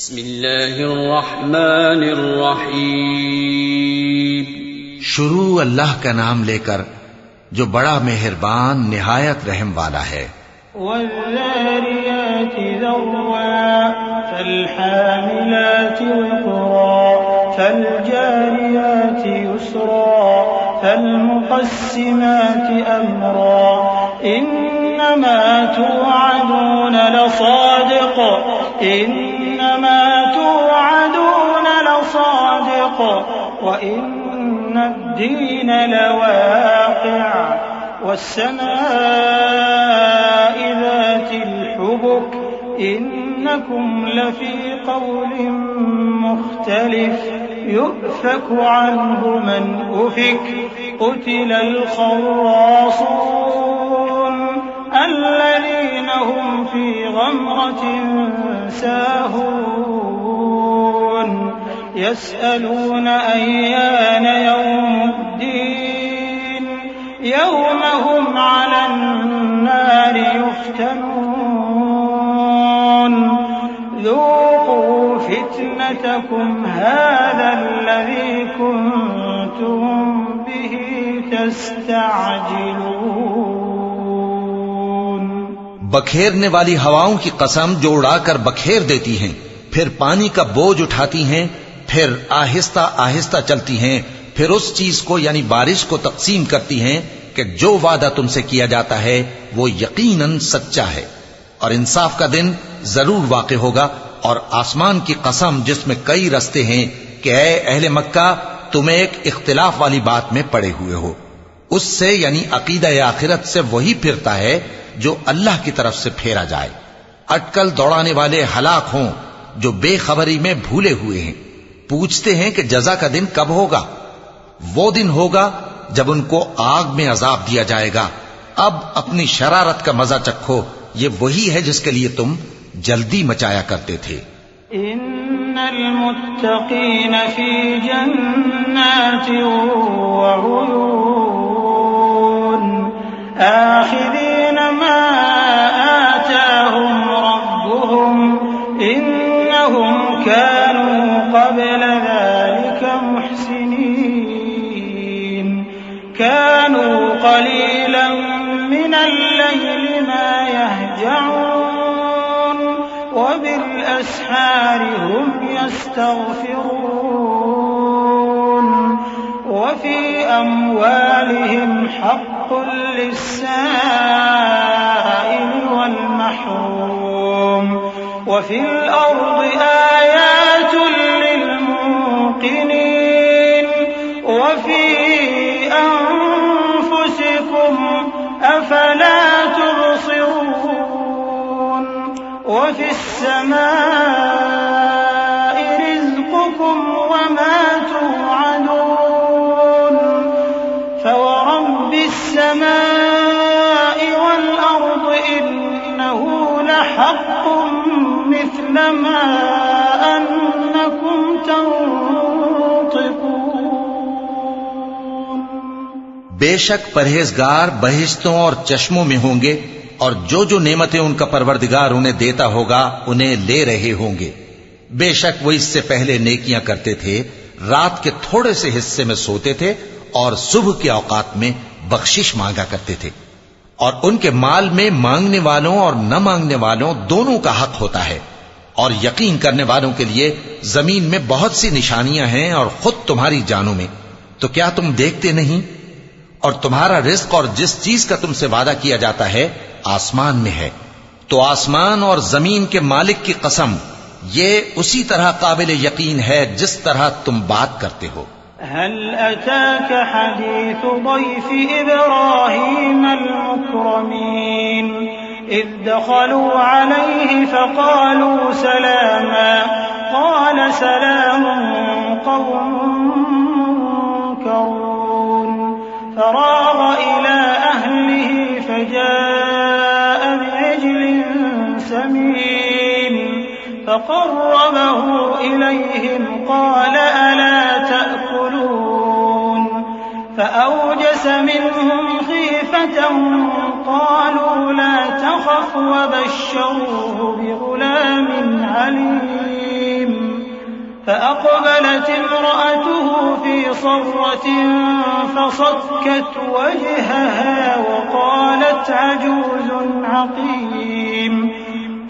بسم اللہ الرحمن الرحیم شروع اللہ کا نام لے کر جو بڑا مہربان نہایت رحم والا ہے۔ والذاريات ذروا فالحاملات وقرا فالجاريات يسرا فالمقسمات أمرا إنما توعدون لصادق إنما توعدون لصادق وإن الدين لواقع والسماء ذات الحبك إنكم لفي قول مختلف يؤفك عنه من أفك قتل الخراصون الذين هم في غمرة ساهون يسألون أيان يوم الدين يوم هم على النار يفتنون ذوقوا فتنتكم هذا الذي كنتم به تستعجلون۔ بکھیرنے والی ہواؤں کی قسم جو اڑا کر بکھیر دیتی ہیں، پھر پانی کا بوجھ اٹھاتی ہیں، پھر آہستہ آہستہ چلتی ہیں، پھر اس چیز کو یعنی بارش کو تقسیم کرتی ہیں کہ جو وعدہ تم سے کیا جاتا ہے وہ یقیناً سچا ہے، اور انصاف کا دن ضرور واقع ہوگا۔ اور آسمان کی قسم جس میں کئی رستے ہیں کہ اے اہل مکہ تم ایک اختلاف والی بات میں پڑے ہوئے ہو، اس سے یعنی عقیدہ آخرت سے وہی پھرتا ہے جو اللہ کی طرف سے پھیرا جائے۔ اٹکل دوڑانے والے ہلاک ہوں جو بے خبری میں بھولے ہوئے ہیں، پوچھتے ہیں کہ جزا کا دن کب ہوگا؟ وہ دن ہوگا جب ان کو آگ میں عذاب دیا جائے گا۔ اب اپنی شرارت کا مزہ چکھو، یہ وہی ہے جس کے لیے تم جلدی مچایا کرتے تھے۔ ان المتقین فی جنات وعیون آخذین ما آتاهم ربهم انہم كانوا قبل ذلك محسنین كانوا قلیلا من الليل ما يهجعون وبالأسحار هم يستغفرون وفي أموالهم حق للسائل والمحروم وفي الأرض آيات للموقنين وفي أنفسكم أفلا تبصرون وفي السماء رزقكم وما توعدون فورب السماء والأرض إنه لحق مثل ما أنكم تنطقون۔ بے شک پرہیزگار بہشتوں اور چشموں میں ہوں گے، اور جو جو نعمتیں ان کا پروردگار انہیں دیتا ہوگا انہیں لے رہے ہوں گے۔ بے شک وہ اس سے پہلے نیکیاں کرتے تھے، رات کے تھوڑے سے حصے میں سوتے تھے اور صبح کے اوقات میں بخشش مانگا کرتے تھے، اور ان کے مال میں مانگنے والوں اور نہ مانگنے والوں دونوں کا حق ہوتا ہے۔ اور یقین کرنے والوں کے لیے زمین میں بہت سی نشانیاں ہیں اور خود تمہاری جانوں میں، تو کیا تم دیکھتے نہیں؟ اور تمہارا رزق اور جس چیز کا تم سے وعدہ کیا جاتا ہے آسمان میں ہے، تو آسمان اور زمین کے مالک کی قسم یہ اسی طرح قابل یقین ہے جس طرح تم بات کرتے ہو۔ هل أتاك حديث ضيف إبراهيم المكرمين إذ دخلوا عليه فقالوا سلاما قال سلام قوم منكرون فراغ إلى أهله فجاء بعجل سمين فقربه إليهم قال ألا تأكلون فأوجس منهم خيفة قالوا لا تخف وبشروه بغلام عليم فأقبلت امرأته في صرة فصكت وجهها وقالت عجوز عقيم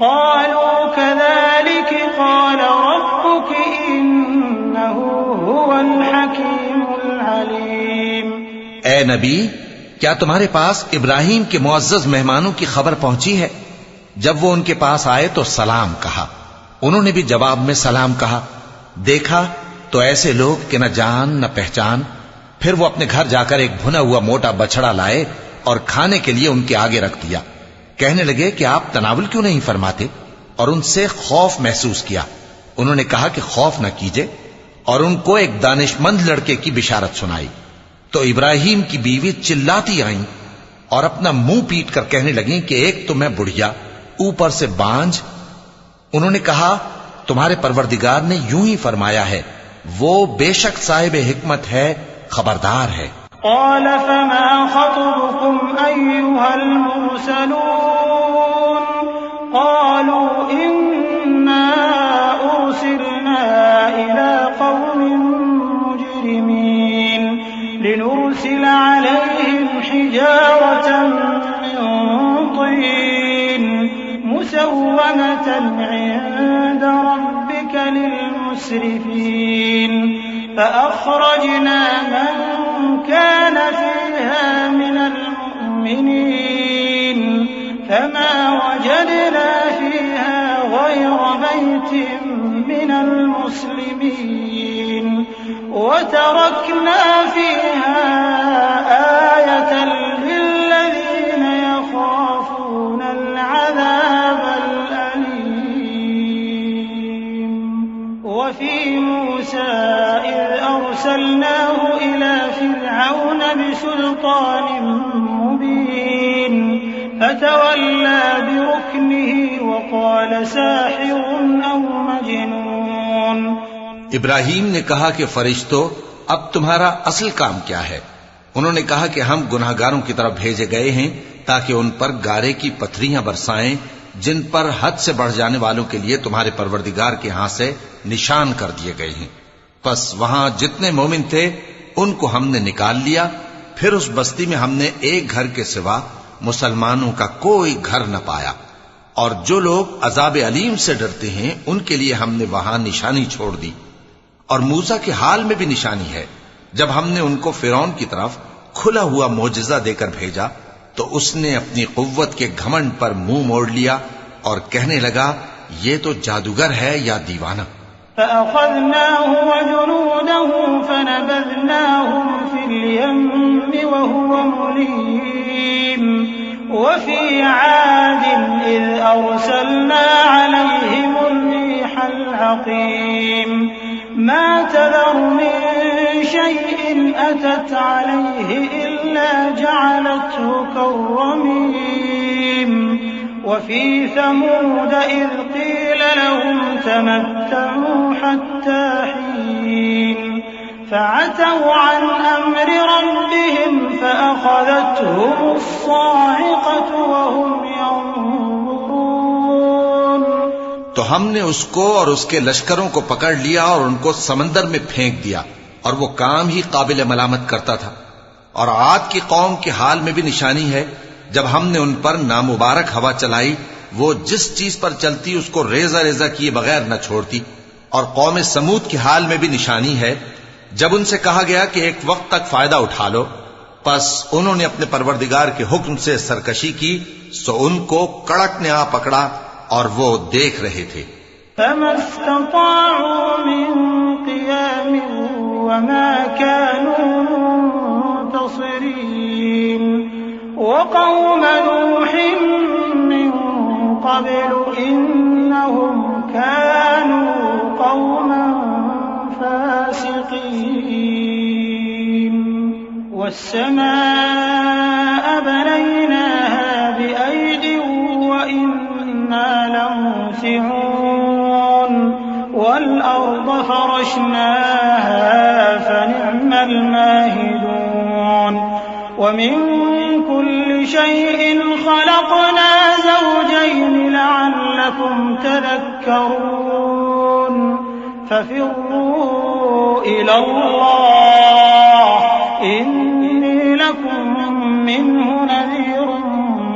قالوا كذلك قال ربك إنه هو الحكيم العليم. اے نبی، کیا تمہارے پاس ابراہیم کے معزز مہمانوں کی خبر پہنچی ہے؟ جب وہ ان کے پاس آئے تو سلام کہا، انہوں نے بھی جواب میں سلام کہا. دیکھا تو ایسے لوگ کہ نہ جان نہ پہچان. پھر وہ اپنے گھر جا کر ایک بھنا ہوا موٹا بچڑا لائے اور کھانے کے لیے ان کے آگے رکھ دیا. کہنے لگے کہ آپ تناول کیوں نہیں فرماتے؟ اور ان سے خوف محسوس کیا. انہوں نے کہا کہ خوف نہ کیجے، اور ان کو ایک دانشمند لڑکے کی بشارت سنائی. تو ابراہیم کی بیوی چلاتی آئیں اور اپنا منہ پیٹ کر کہنے لگیں کہ ایک تو میں بڑھیا، اوپر سے بانجھ. انہوں نے کہا تمہارے پروردگار نے یوں ہی فرمایا ہے، وہ بے شک صاحب حکمت ہے، خبردار ہے. قال فما خطبكم أيها المرسلون قالوا إنا أرسلنا إلى قوم مجرمين لنرسل عليهم حجارة من طين مسومة عند ربك للمسرفين فأخرجنا من كان فيها من المؤمنين فما وجدنا فيها غير بيت من المسلمين وتركنا فيها آية للذين يخافون العذاب الأليم. وفي موسى إذ أرسلناه إلى فرعون بسلطان مبين فتولى بركنه وقال ساحر أو مجنون. ابراہیم نے کہا کہ فرشتوں، اب تمہارا اصل کام کیا ہے؟ انہوں نے کہا کہ ہم گناہگاروں کی طرف بھیجے گئے ہیں تاکہ ان پر گارے کی پتھریاں برسائیں جن پر حد سے بڑھ جانے والوں کے لیے تمہارے پروردگار کے ہاں سے نشان کر دیے گئے ہیں. پس وہاں جتنے مومن تھے ان کو ہم نے نکال لیا. پھر اس بستی میں ہم نے ایک گھر کے سوا مسلمانوں کا کوئی گھر نہ پایا. اور جو لوگ عذاب علیم سے ڈرتے ہیں ان کے لیے ہم نے وہاں نشانی چھوڑ دی. اور موسیٰ کے حال میں بھی نشانی ہے. جب ہم نے ان کو فرعون کی طرف کھلا ہوا معجزہ دے کر بھیجا تو اس نے اپنی قوت کے گھمنڈ پر منہ موڑ لیا اور کہنے لگا یہ تو جادوگر ہے یا دیوانہ. فأخذناه وجنوده فنبذناهم في اليم وهو مليم. وفي عاد إذ أرسلنا عليهم الريح العقيم ما تذر من شيء أتت عليه إلا جعلته كالرميم. وفي ثمود إذ قيل لهم تمتعوا حتى حين فعتوا عن أمر ربهم فأخذتهم الصاعقة وهم ينظرون. تو ہم نے اس کو اور اس کے لشکروں کو پکڑ لیا اور ان کو سمندر میں پھینک دیا، اور وہ کام ہی قابل ملامت کرتا تھا. اور عاد کی قوم کے حال میں بھی نشانی ہے. جب ہم نے ان پر نامبارک ہوا چلائی، وہ جس چیز پر چلتی اس کو ریزہ ریزہ کیے بغیر نہ چھوڑتی. اور قوم سمود کے حال میں بھی نشانی ہے. جب ان سے کہا گیا کہ ایک وقت تک فائدہ اٹھا لو، پس انہوں نے اپنے پروردگار کے حکم سے سرکشی کی، سو ان کو کڑک نے آ پکڑا اور وہ دیکھ رہے تھے. فما استطاعوا من قيام وما كانوا منتصرين. وقوم نوح من قبل إنهم كانوا قوما فاسقين. والسماء بنيناها بأيد وإنا لموسعون. والأرض فرشناها فنعم الماهدون. ومن كل شيء خلقنا زوجين لعلكم تذكرون. ففروا إلى الله إني لكم منه نذير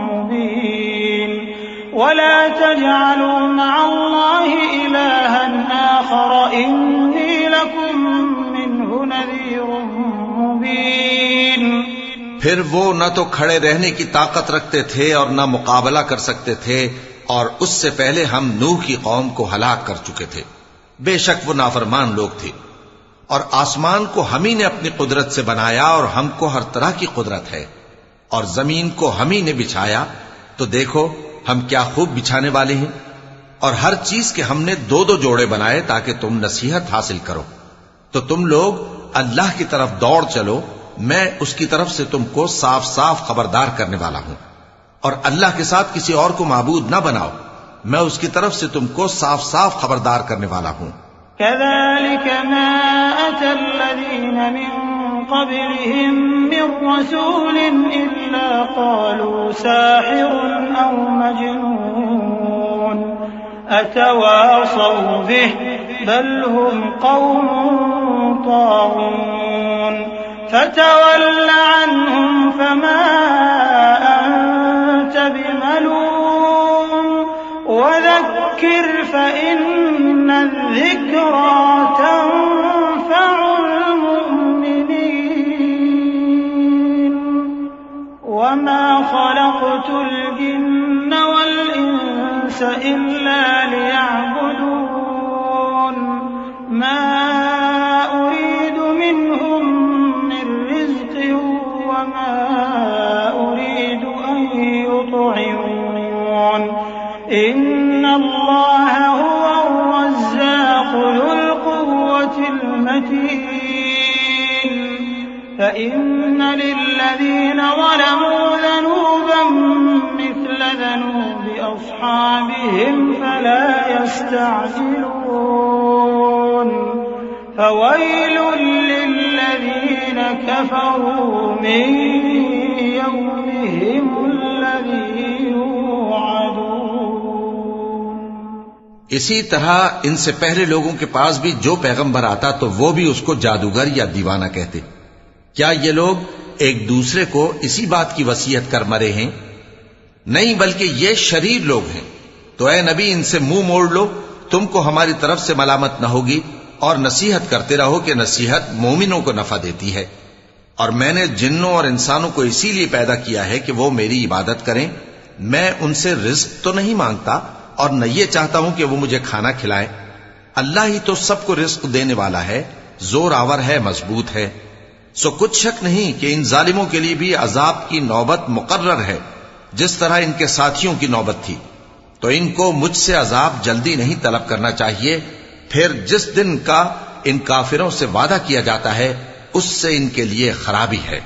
مبين ولا تجعلوا مع الله إلها آخر إني لكم منه نذير مبين پھر وہ نہ تو کھڑے رہنے کی طاقت رکھتے تھے اور نہ مقابلہ کر سکتے تھے، اور اس سے پہلے ہم نوح کی قوم کو ہلاک کر چکے تھے۔ بے شک وہ نافرمان لوگ تھے۔ اور آسمان کو ہم ہی نے اپنی قدرت سے بنایا اور ہم کو ہر طرح کی قدرت ہے، اور زمین کو ہم ہی نے بچھایا، تو دیکھو ہم کیا خوب بچھانے والے ہیں۔ اور ہر چیز کے ہم نے دو دو جوڑے بنائے تاکہ تم نصیحت حاصل کرو۔ تو تم لوگ اللہ کی طرف دوڑ چلو، میں اس کی طرف سے تم کو صاف صاف خبردار کرنے والا ہوں، اور اللہ کے ساتھ کسی اور کو معبود نہ بناؤ، میں اس کی طرف سے تم کو صاف صاف خبردار کرنے والا ہوں۔ كذلك ما أتى الذين من قبلهم من رسول إلا قالوا ساحر أو مجنون أتواصوا به بل هم قوم طاغون فتول عنهم فما أنت بملوم وذكر فإن الذكرى تنفع المؤمنين وما خلقت الجن والإنس إلا ليعبدون ما أريد منهم من رزق وما أريد أن يطعمون إن الله هو الرزاق ذو القوة المتين فإن للذين ظلموا ذنوبا مثل ذنوب أصحابهم فلا يستعجلون فويل للذين كفروا من يومهم الذي يوعدون۔ اسی طرح ان سے پہلے لوگوں کے پاس بھی جو پیغمبر آتا تو وہ بھی اس کو جادوگر یا دیوانہ کہتے۔ کیا یہ لوگ ایک دوسرے کو اسی بات کی وصیت کر مرے ہیں؟ نہیں، بلکہ یہ شریر لوگ ہیں۔ تو اے نبی ان سے منہ موڑ لو، تم کو ہماری طرف سے ملامت نہ ہوگی، اور نصیحت کرتے رہو کہ نصیحت مومنوں کو نفع دیتی ہے۔ اور میں نے جنوں اور انسانوں کو اسی لیے پیدا کیا ہے کہ وہ میری عبادت کریں۔ میں ان سے رزق تو نہیں مانگتا اور نہ یہ چاہتا ہوں کہ وہ مجھے کھانا کھلائے۔ اللہ ہی تو سب کو رزق دینے والا ہے، زور آور ہے، مضبوط ہے۔ سو کچھ شک نہیں کہ ان ظالموں کے لیے بھی عذاب کی نوبت مقرر ہے، جس طرح ان کے ساتھیوں کی نوبت تھی۔ تو ان کو مجھ سے عذاب جلدی نہیں طلب کرنا چاہیے، پھر جس دن کا ان کافروں سے وعدہ کیا جاتا ہے اس سے ان کے لیے خرابی ہے۔